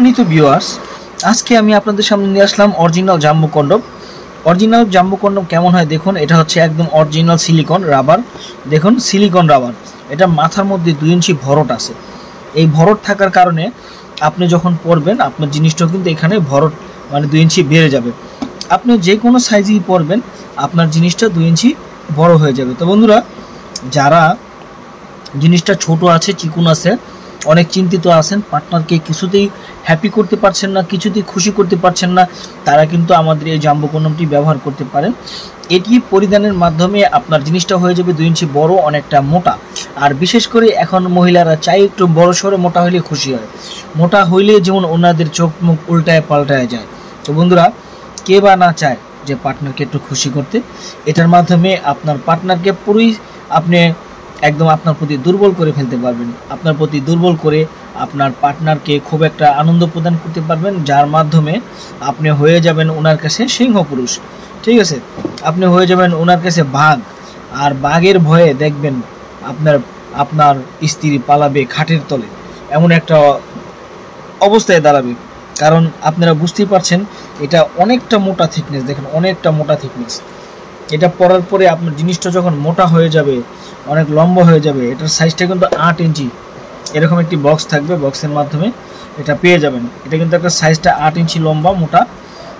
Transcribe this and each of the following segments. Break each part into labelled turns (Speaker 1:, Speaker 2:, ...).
Speaker 1: সম্মানিত ভিউয়ার্স, আজকে আমি আপনাদের সামনে নিয়ে আসলাম original jumbo condom. Original jumbo condom কেমন হয় দেখুন। এটা হচ্ছে একদম অরিজিনাল সিলিকন রাবার। দেখুন সিলিকন রাবার, এটা মাথার মধ্যে 2 ইঞ্চি ভরট আছে। এই ভরট থাকার কারণে আপনি যখন পরবেন আপনার জিনিসটাও কিন্তু এখানে ভরট মানে 2 ইঞ্চি বেড়ে যাবে। আপনি যে কোনো সাইজেই পরবেন আপনার জিনিসটা 2 ইঞ্চি বড় হয়ে যাবে। তো বন্ধুরা, যারা জিনিসটা ছোট আছে, চিকুন আছে, অনেক চিন্তিত আছেন, পার্টনারকে কিছুতেই হ্যাপি করতে পারছেন না, কিছুতেই খুশি করতে পারছেন না, তারা কিন্তু আমাদের এই জাম্বো কন্ডমটি ব্যবহার করতে পারেন। এটি পরিধানের মাধ্যমে আপনার জিনিসটা হয়ে যাবে 2 ইঞ্চি বড়, অনেকটা মোটা। আর বিশেষ করে এখন মহিলারা চাই একটু বড় সড়ো মোটা হইলে খুশি হয়। মোটা হইলে যেমন ওনাদের চোখ মুখ উল্টায় পাল্টায় যায়। তো বন্ধুরা, কে বা না চায় যে পার্টনারকে একটু খুশি করতে। এটার মাধ্যমে আপনার পার্টনারকে পুরোই আপনি একদম আপনার প্রতি দুর্বল করে ফেলতে পারবেন। আপনার প্রতি দুর্বল করে আপনার পার্টনারকে খুব একটা আনন্দ প্রদান করতে পারবেন, যার মাধ্যমে আপনি হয়ে যাবেন ওনার কাছে সিংহ পুরুষ। ঠিক আছে, আপনি হয়ে যাবেন ওনার কাছে বাঘ। আর বাঘের ভয়ে দেখবেন আপনার স্ত্রী পালাবে খাটের তলে, এমন একটা অবস্থায় দাঁড়াবে। কারণ আপনারা বুঝতেই পারছেন এটা অনেকটা মোটা থিকনেস। দেখেন অনেকটা মোটা থিকনেস। এটা পরার পরে আপনার জিনিসটা যখন মোটা হয়ে যাবে, অনেক লম্বা হয়ে যাবে, এটার সাইজটা কিন্তু 8 ইঞ্চি। এরকম একটি বক্স থাকবে, বক্সের মাধ্যমে এটা পেয়ে যাবেন। এটা কিন্তু একটা সাইজটা 8 ইঞ্চি লম্বা মোটা।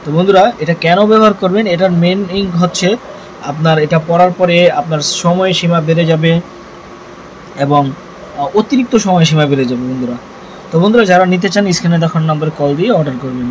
Speaker 1: তো বন্ধুরা, এটা কেন ব্যবহার করবেন, এটার মেন হচ্ছে আপনার এটা পরার পরে আপনার সময়সীমা বেড়ে যাবে এবং অতিরিক্ত সময়সীমা বেড়ে যাবে বন্ধুরা। তো বন্ধুরা, যারা নিতে চান স্ক্রিনে দেখানো নম্বরে কল দিয়ে অর্ডার করবেন।